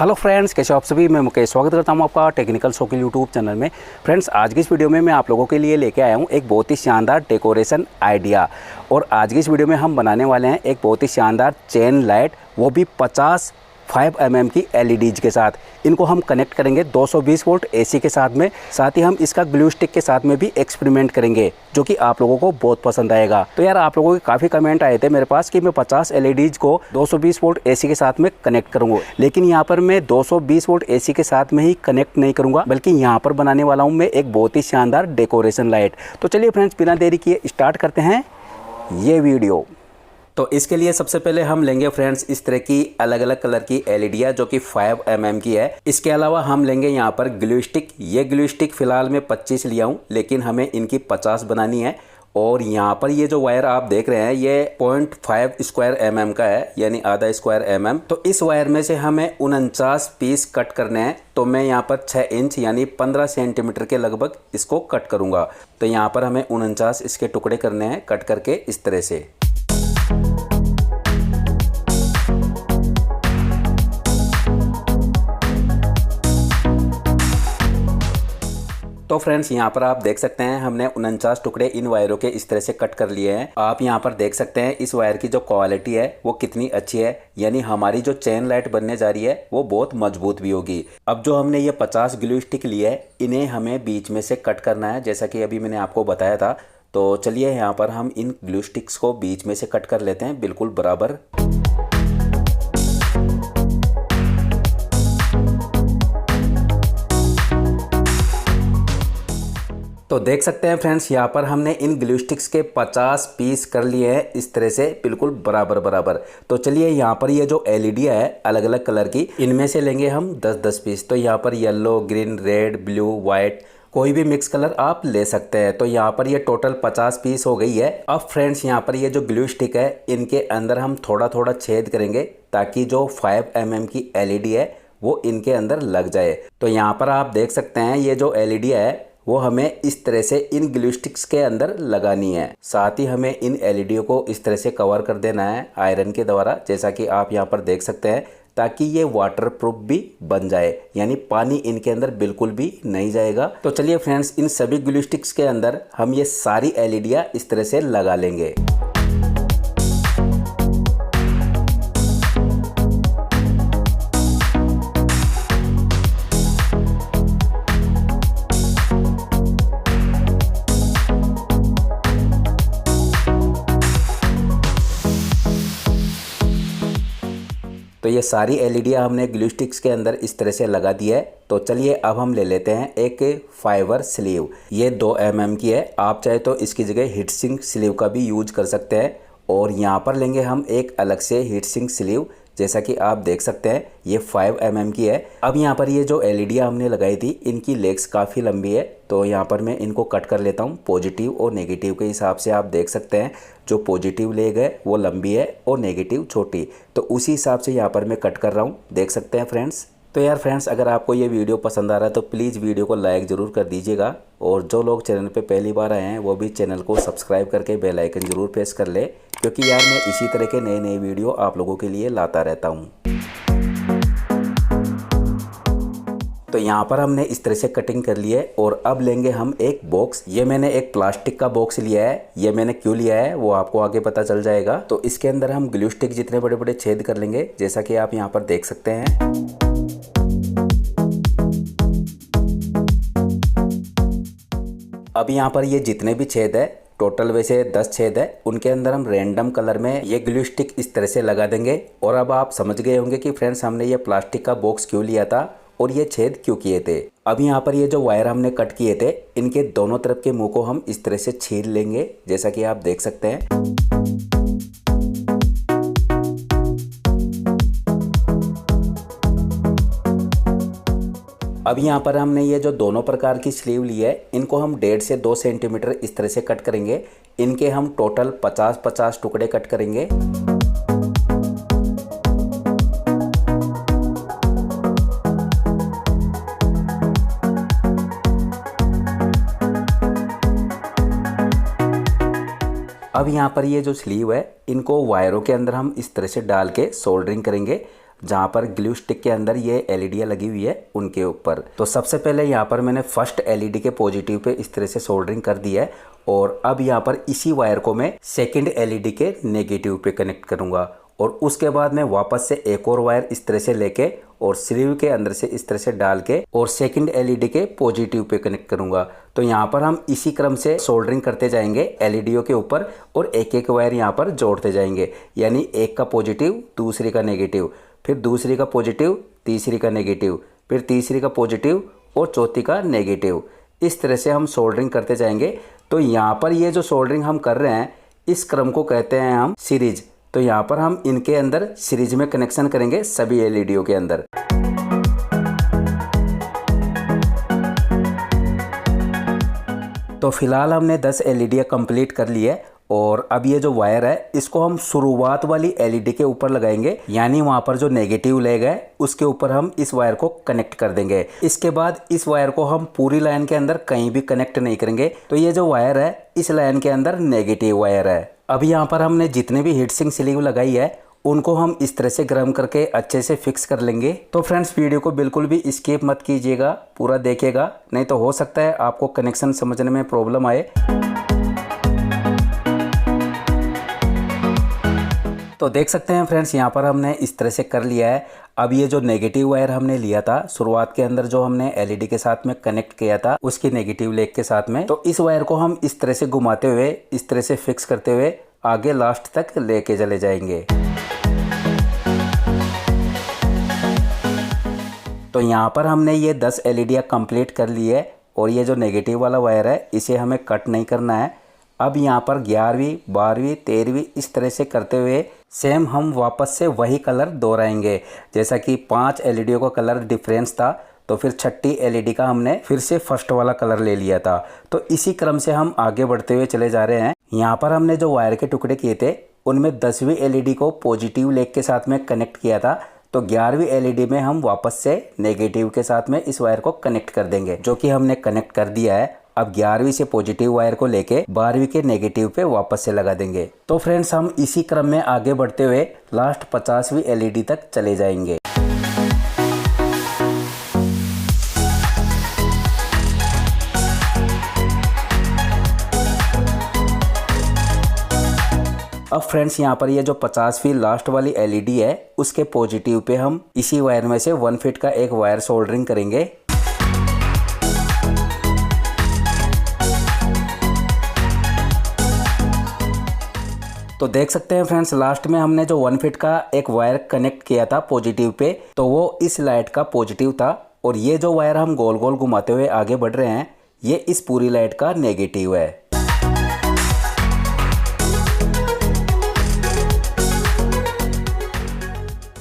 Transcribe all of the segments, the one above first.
Hello friends, कैसे हो आप सभी। मैं मुकेश स्वागत करता हूं आपका टेक्निकल शौकीन यूट्यूब चैनल में। फ्रेंड्स, आज की इस वीडियो में मैं आप लोगों के लिए लेके आया हूं एक बहुत ही शानदार डेकोरेशन आइडिया। और आज की इस वीडियो में हम बनाने वाले हैं एक बहुत ही शानदार चेन लाइट, वो भी 5 mm की LEDs के साथ। इनको हम कनेक्ट करेंगे 220 वोल्ट AC के साथ में। साथ ही हम इसका ग्लू स्टिक के साथ में भी एक्सपेरिमेंट करेंगे, जो कि आप लोगों को बहुत पसंद आएगा। तो यार, आप लोगों के काफ़ी कमेंट आए थे मेरे पास कि मैं 50 LEDs को 220 वोल्ट AC के साथ में कनेक्ट करूँगा, लेकिन यहाँ पर मैं 220 वोल्ट AC के साथ में ही कनेक्ट नहीं करूँगा, बल्कि यहाँ पर बनाने वाला हूँ मैं एक बहुत ही शानदार डेकोरेशन लाइट। तो चलिए फ्रेंड्स, बिना देरी किए स्टार्ट करते हैं ये वीडियो। तो इसके लिए सबसे पहले हम लेंगे फ्रेंड्स इस तरह की अलग अलग कलर की LED जो कि 5 mm की है। इसके अलावा हम लेंगे यहाँ पर ग्लू स्टिक। ये ग्लू स्टिक फिलहाल मैं 25 लिया हूँ, लेकिन हमें इनकी 50 बनानी है। और यहाँ पर ये जो वायर आप देख रहे हैं ये 0.5 स्क्वायर mm का है, यानी आधा स्क्वायर mm। तो इस वायर में से हमें 49 पीस कट करने हैं। तो मैं यहाँ पर 6 इंच यानी 15 सेंटीमीटर के लगभग इसको कट करूँगा। तो यहाँ पर हमें 49 इसके टुकड़े करने हैं कट करके इस तरह से। तो फ्रेंड्स, यहाँ पर आप देख सकते हैं हमने 49 टुकड़े इन वायरों के इस तरह से कट कर लिए हैं। आप यहाँ पर देख सकते हैं इस वायर की जो क्वालिटी है वो कितनी अच्छी है, यानी हमारी जो चेन लाइट बनने जा रही है वो बहुत मजबूत भी होगी। अब जो हमने ये 50 ग्लू स्टिक लिए है, इन्हें हमें बीच में से कट करना है, जैसा कि अभी मैंने आपको बताया था। तो चलिए यहाँ पर हम इन ग्लू स्टिक्स को बीच में से कट कर लेते हैं, बिल्कुल बराबर। तो देख सकते हैं फ्रेंड्स, यहाँ पर हमने इन ग्लू स्टिक्स के 50 पीस कर लिए हैं इस तरह से, बिल्कुल बराबर बराबर। तो चलिए यहाँ पर ये जो LED है अलग अलग कलर की, इनमें से लेंगे हम 10-10 पीस। तो यहाँ पर yellow, green, red, blue, white, कोई भी मिक्स कलर आप ले सकते हैं। तो यहाँ पर ये टोटल 50 पीस हो गई है। अब फ्रेंड्स, यहाँ पर ये जो ग्लू स्टिक है इनके अंदर हम थोड़ा थोड़ा छेद करेंगे, ताकि जो 5 mm की LED है वो इनके अंदर लग जाए। तो यहाँ पर आप देख सकते हैं ये जो LED है वो हमें इस तरह से इन ग्लू स्टिक्स के अंदर लगानी है। साथ ही हमें इन LED को इस तरह से कवर कर देना है आयरन के द्वारा, जैसा कि आप यहाँ पर देख सकते हैं, ताकि ये वाटरप्रूफ भी बन जाए, यानी पानी इनके अंदर बिल्कुल भी नहीं जाएगा। तो चलिए फ्रेंड्स, इन सभी ग्लू स्टिक्स के अंदर हम ये सारी LED इस तरह से लगा लेंगे। तो ये सारी LED हमने ग्लू स्टिक्स के अंदर इस तरह से लगा दी है। तो चलिए अब हम ले लेते हैं एक फाइबर स्लीव। ये 2 mm की है। आप चाहे तो इसकी जगह हीट सिंक स्लीव का भी यूज कर सकते हैं। और यहाँ पर लेंगे हम एक अलग से हीट सिंक स्लीव, जैसा कि आप देख सकते हैं ये 5 mm की है। अब यहाँ पर ये जो LED हमने लगाई थी इनकी लेग्स काफ़ी लंबी है, तो यहाँ पर मैं इनको कट कर लेता हूँ पॉजिटिव और नेगेटिव के हिसाब से। आप देख सकते हैं जो पॉजिटिव लेग है वो लंबी है और नेगेटिव छोटी, तो उसी हिसाब से यहाँ पर मैं कट कर रहा हूँ, देख सकते हैं फ्रेंड्स। तो यार फ्रेंड्स, अगर आपको ये वीडियो पसंद आ रहा है तो प्लीज़ वीडियो को लाइक ज़रूर कर दीजिएगा। और जो लोग चैनल पे पहली बार आए हैं वो भी चैनल को सब्सक्राइब करके बेल आइकन ज़रूर प्रेस कर ले, क्योंकि यार मैं इसी तरह के नए नए वीडियो आप लोगों के लिए लाता रहता हूँ। तो यहाँ पर हमने इस तरह से कटिंग कर ली है। और अब लेंगे हम एक बॉक्स। ये मैंने एक प्लास्टिक का बॉक्स लिया है। ये मैंने क्यों लिया है वो आपको आगे पता चल जाएगा। तो इसके अंदर हम ग्लू स्टिक जितने बड़े बड़े छेद कर लेंगे, जैसा कि आप यहाँ पर देख सकते हैं। अब यहाँ पर ये जितने भी छेद है, टोटल वैसे 10 छेद है, उनके अंदर हम रैंडम कलर में ये ग्लू स्टिक इस तरह से लगा देंगे। और अब आप समझ गए होंगे कि फ्रेंड्स हमने ये प्लास्टिक का बॉक्स क्यों लिया था और ये छेद क्यों किए थे। अब यहाँ पर ये जो वायर हमने कट किए थे इनके दोनों तरफ के मुंह को हम इस तरह से छील लेंगे, जैसा कि आप देख सकते हैं। अब यहाँ पर हमने ये जो दोनों प्रकार की स्लीव ली है इनको हम 1.5 से 2 सेंटीमीटर इस तरह से कट करेंगे। इनके हम टोटल 50-50 टुकड़े कट करेंगे। अब यहाँ पर ये जो स्लीव है इनको वायरों के अंदर हम इस तरह से डाल के सोल्डरिंग करेंगे। जहाँ पर ग्लू स्टिक के अंदर ये एलईडी लगी हुई है उनके ऊपर। तो सबसे पहले यहाँ पर मैंने फर्स्ट एलईडी के पॉजिटिव पे इस तरह से सोल्डरिंग कर दी है और अब यहाँ पर इसी वायर को मैं सेकंड एलईडी के नेगेटिव पे कनेक्ट करूँगा और उसके बाद मैं वापस से एक और वायर इस तरह से लेके और स्लीव के अंदर से इस तरह से डाल के और सेकंड एलईडी के पॉजिटिव पे कनेक्ट करूंगा। तो यहाँ पर हम इसी क्रम से सोल्डरिंग करते जाएंगे एलईडीओ के ऊपर और एक एक वायर यहाँ पर जोड़ते जाएंगे, यानी एक का पॉजिटिव दूसरी का नेगेटिव, फिर दूसरी का पॉजिटिव तीसरी का नेगेटिव, फिर तीसरी का पॉजिटिव और चौथी का नेगेटिव। इस तरह से हम सोल्डरिंग करते जाएंगे। तो यहाँ पर ये जो सोल्डरिंग हम कर रहे हैं इस क्रम को कहते हैं हम सीरीज। तो यहाँ पर हम इनके अंदर सीरीज में कनेक्शन करेंगे सभी एलईडीओ के अंदर। तो फिलहाल हमने 10 एलईडी कंप्लीट कर ली है और अब ये जो वायर है इसको हम शुरुआत वाली एलईडी के ऊपर लगाएंगे, यानी वहाँ पर जो नेगेटिव लेग है उसके ऊपर हम इस वायर को कनेक्ट कर देंगे। इसके बाद इस वायर को हम पूरी लाइन के अंदर कहीं भी कनेक्ट नहीं करेंगे। तो ये जो वायर है इस लाइन के अंदर नेगेटिव वायर है। अब यहाँ पर हमने जितने भी हीट सिंक स्लीव लगाई है उनको हम इस तरह से गर्म करके अच्छे से फिक्स कर लेंगे। तो फ्रेंड्स वीडियो को बिल्कुल भी स्किप मत कीजिएगा, पूरा देखिएगा, नहीं तो हो सकता है आपको कनेक्शन समझने में प्रॉब्लम आए। तो देख सकते हैं फ्रेंड्स यहाँ पर हमने इस तरह से कर लिया है। अब ये जो नेगेटिव वायर हमने लिया था शुरुआत के अंदर जो हमने एलईडी के साथ में कनेक्ट किया था उसकी नेगेटिव लेग के साथ में, तो इस वायर को हम इस तरह से घुमाते हुए इस तरह से फिक्स करते हुए आगे लास्ट तक लेके चले जाएंगे। तो यहाँ पर हमने ये 10 एलईडी कंप्लीट कर ली है और ये जो नेगेटिव वाला वायर है इसे हमें कट नहीं करना है। अब यहाँ पर 11वीं 12वीं 13वीं इस तरह से करते हुए सेम हम वापस से वही कलर दोहराएंगे। जैसा कि 5 एलईडी का कलर डिफरेंस था तो फिर छठी एलईडी का हमने फिर से फर्स्ट वाला कलर ले लिया था। तो इसी क्रम से हम आगे बढ़ते हुए चले जा रहे हैं। यहाँ पर हमने जो वायर के टुकड़े किए थे उनमें 10वीं एलईडी को पॉजिटिव लेग के साथ में कनेक्ट किया था, तो 11वीं एलईडी में हम वापस से नेगेटिव के साथ में इस वायर को कनेक्ट कर देंगे, जो कि हमने कनेक्ट कर दिया है। अब 11वीं से पॉजिटिव वायर को लेके 12वीं के नेगेटिव पे वापस से लगा देंगे। तो फ्रेंड्स हम इसी क्रम में आगे बढ़ते हुए लास्ट 50वीं एलईडी तक चले जाएंगे। अब फ्रेंड्स यहाँ पर ये जो 50वीं लास्ट वाली एलईडी है उसके पॉजिटिव पे हम इसी वायर में से 1 फीट का एक वायर सोल्डरिंग करेंगे। तो देख सकते हैं फ्रेंड्स लास्ट में हमने जो 1 फीट का एक वायर कनेक्ट किया था पॉजिटिव पे, तो वो इस लाइट का पॉजिटिव था और ये जो वायर हम गोल गोल घुमाते हुए आगे बढ़ रहे हैं ये इस पूरी लाइट का नेगेटिव है।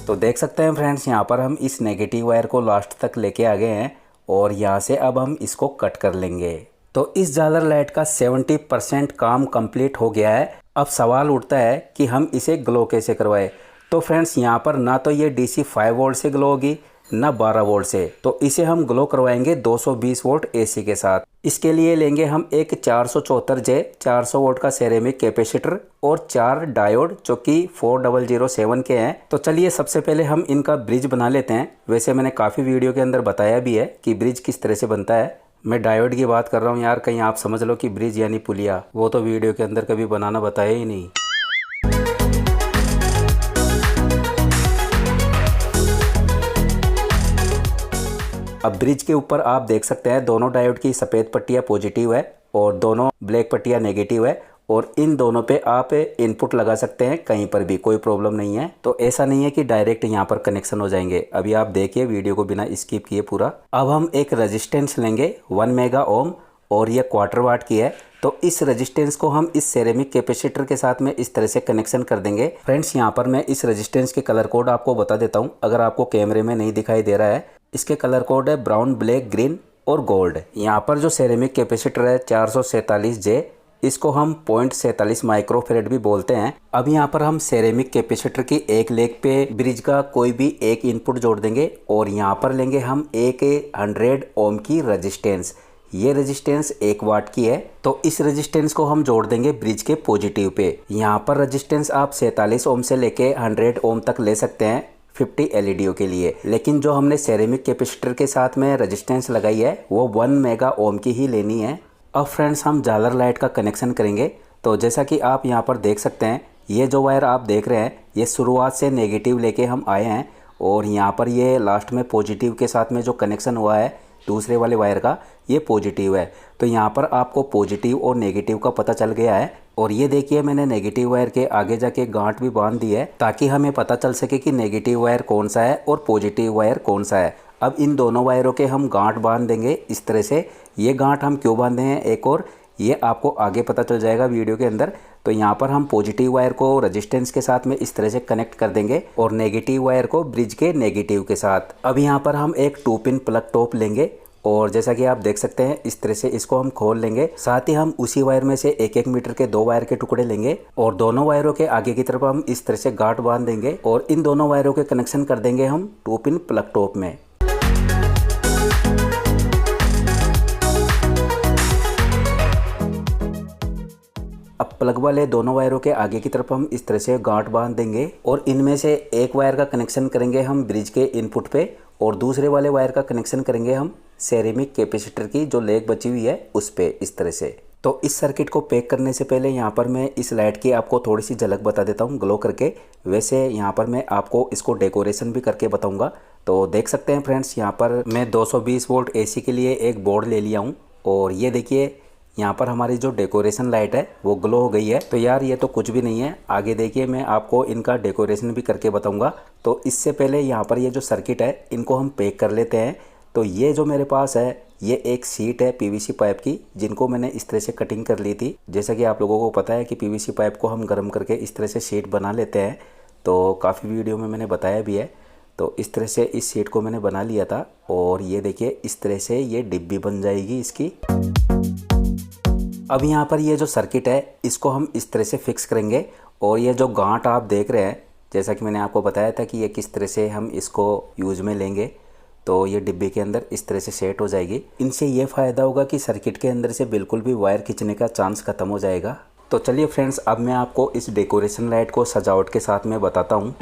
तो देख सकते हैं फ्रेंड्स यहाँ पर हम इस नेगेटिव वायर को लास्ट तक लेके आ गए हैं और यहाँ से अब हम इसको कट कर लेंगे। तो इस झालर लाइट का 70% काम कंप्लीट हो गया है। अब सवाल उठता है कि हम इसे ग्लो कैसे करवाएं। तो फ्रेंड्स यहाँ पर ना तो ये DC 5 वोल्ट से ग्लो होगी ना 12 वोल्ट से, तो इसे हम ग्लो करवाएंगे 220 वोल्ट AC के साथ। इसके लिए लेंगे हम एक 474J 400 वोल्ट का सेरेमिक कैपेसिटर और 4 डायोड जो कि 4007 के हैं। तो चलिए सबसे पहले हम इनका ब्रिज बना लेते हैं। वैसे मैंने काफ़ी वीडियो के अंदर बताया भी है कि ब्रिज किस तरह से बनता है। मैं डायोड की बात कर रहा हूँ यार, कहीं आप समझ लो कि ब्रिज यानी पुलिया, वो तो वीडियो के अंदर कभी बनाना बताया ही नहीं। अब ब्रिज के ऊपर आप देख सकते हैं दोनों डायोड की सफ़ेद पट्टियाँ पॉजिटिव है और दोनों ब्लैक पट्टियाँ नेगेटिव है और इन दोनों पे आप इनपुट लगा सकते हैं कहीं पर भी, कोई प्रॉब्लम नहीं है। तो ऐसा नहीं है कि डायरेक्ट यहाँ पर कनेक्शन हो जाएंगे। अभी आप देखिए वीडियो को बिना स्किप किए पूरा। अब हम एक रेजिस्टेंस लेंगे 1 मेगा ओम और ये क्वार्टर वाट की है। तो इस रेजिस्टेंस को हम इस सेरेमिक कैपेसिटर के साथ में इस तरह से कनेक्शन कर देंगे। फ्रेंड्स यहाँ पर मैं इस रेजिस्टेंस के कलर कोड आपको बता देता हूँ, अगर आपको कैमरे में नहीं दिखाई दे रहा है। इसके कलर कोड है ब्राउन, ब्लैक, ग्रीन और गोल्ड। यहाँ पर जो सेरेमिक कैपेसिटर है 447J, इसको हम 0.47 माइक्रोफेरेड भी बोलते हैं। अब यहाँ पर हम सेरेमिक कैपेसिटर की एक लेग पे ब्रिज का कोई भी एक इनपुट जोड़ देंगे और यहाँ पर लेंगे हम एक 100 ओम की रेजिस्टेंस। ये रेजिस्टेंस 1 वाट की है। तो इस रेजिस्टेंस को हम जोड़ देंगे ब्रिज के पॉजिटिव पे। यहाँ पर रेजिस्टेंस आप 47 ओम से लेके 100 ओम तक ले सकते हैं। 50 एलईडीओ के लिए। लेकिन जो हमने सेरेमिक कैपेसिटर के साथ में रेजिस्टेंस लगाई है वो 1 मेगा ओम की ही लेनी है। अब फ्रेंड्स हम झालर लाइट का कनेक्शन करेंगे। तो जैसा कि आप यहाँ पर देख सकते हैं, ये जो वायर आप देख रहे हैं ये शुरुआत से नेगेटिव लेके हम आए हैं और यहाँ पर ये लास्ट में पॉजिटिव के साथ में जो कनेक्शन हुआ है दूसरे वाले वायर का, ये पॉजिटिव है। तो यहाँ पर आपको पॉजिटिव और नेगेटिव का पता चल गया है। और ये देखिए मैंने नेगेटिव वायर के आगे जाके गांठ भी बांध दी है ताकि हमें पता चल सके कि नेगेटिव वायर कौन सा है और पॉजिटिव वायर कौन सा है। अब इन दोनों वायरों के हम गांठ बांध देंगे इस तरह से। ये गांठ हम क्यों बांधे हैं एक और ये आपको आगे पता चल जाएगा वीडियो के अंदर। तो यहाँ पर हम पॉजिटिव वायर को रेजिस्टेंस के साथ में इस तरह से कनेक्ट कर देंगे और नेगेटिव वायर को ब्रिज के नेगेटिव के साथ। अब यहाँ पर हम एक 2 पिन प्लग टॉप लेंगे और जैसा कि आप देख सकते हैं इस तरह से इसको हम खोल लेंगे। साथ ही हम उसी वायर में से 1-1 मीटर के 2 वायर के टुकड़े लेंगे और दोनों वायरों के आगे की तरफ हम इस तरह से गांठ बांध देंगे और इन दोनों वायरों के कनेक्शन कर देंगे हम 2 पिन प्लग टॉप में। अब प्लग वाले दोनों वायरों के आगे की तरफ हम इस तरह से गांठ बांध देंगे और इनमें से एक वायर का कनेक्शन करेंगे हम ब्रिज के इनपुट पे और दूसरे वाले वायर का कनेक्शन करेंगे हम सेरेमिक कैपेसिटर की जो लेग बची हुई है उस पे इस तरह से। तो इस सर्किट को पैक करने से पहले यहाँ पर मैं इस लाइट की आपको थोड़ी सी झलक बता देता हूँ ग्लो करके। वैसे यहाँ पर मैं आपको इसको डेकोरेशन भी करके बताऊँगा। तो देख सकते हैं फ्रेंड्स, यहाँ पर मैं 220 वोल्ट AC के लिए एक बोर्ड ले लिया हूँ और ये देखिए यहाँ पर हमारी जो डेकोरेशन लाइट है वो ग्लो हो गई है। तो यार ये तो कुछ भी नहीं है, आगे देखिए मैं आपको इनका डेकोरेशन भी करके बताऊंगा। तो इससे पहले यहाँ पर ये जो सर्किट है इनको हम पैक कर लेते हैं। तो ये जो मेरे पास है ये एक सीट है PVC पाइप की जिनको मैंने इस तरह से कटिंग कर ली थी। जैसा कि आप लोगों को पता है कि PVC पाइप को हम गर्म करके इस तरह से शीट बना लेते हैं, तो काफ़ी वीडियो में मैंने बताया भी है। तो इस तरह से इस शीट को मैंने बना लिया था और ये देखिए इस तरह से ये डिब्बी बन जाएगी इसकी। अब यहाँ पर ये जो सर्किट है इसको हम इस तरह से फिक्स करेंगे और ये जो गांठ आप देख रहे हैं जैसा कि मैंने आपको बताया था कि ये किस तरह से हम इसको यूज में लेंगे, तो ये डिब्बे के अंदर इस तरह से सेट हो जाएगी। इनसे ये फ़ायदा होगा कि सर्किट के अंदर से बिल्कुल भी वायर खींचने का चांस ख़त्म हो जाएगा। तो चलिए फ्रेंड्स, अब मैं आपको इस डेकोरेशन लाइट को सजावट के साथ में बताता हूँ।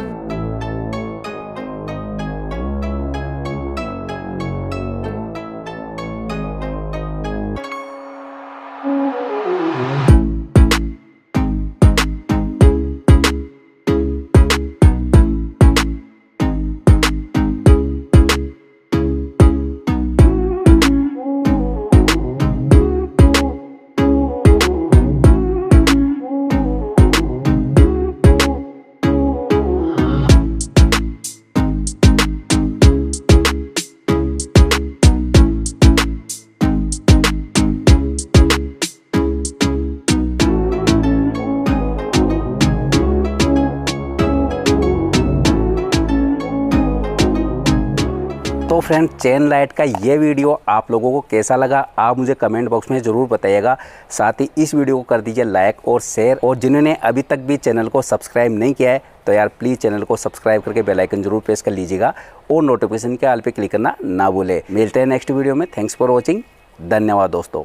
तो फ्रेंड, चेन लाइट का ये वीडियो आप लोगों को कैसा लगा आप मुझे कमेंट बॉक्स में ज़रूर बताइएगा। साथ ही इस वीडियो को कर दीजिए लाइक और शेयर, और जिन्होंने अभी तक भी चैनल को सब्सक्राइब नहीं किया है तो यार प्लीज़ चैनल को सब्सक्राइब करके बेल आइकन जरूर प्रेस कर लीजिएगा और नोटिफिकेशन के ऑल पे क्लिक करना ना भूले। मिलते हैं नेक्स्ट वीडियो में। Thanks for watching. धन्यवाद दोस्तों।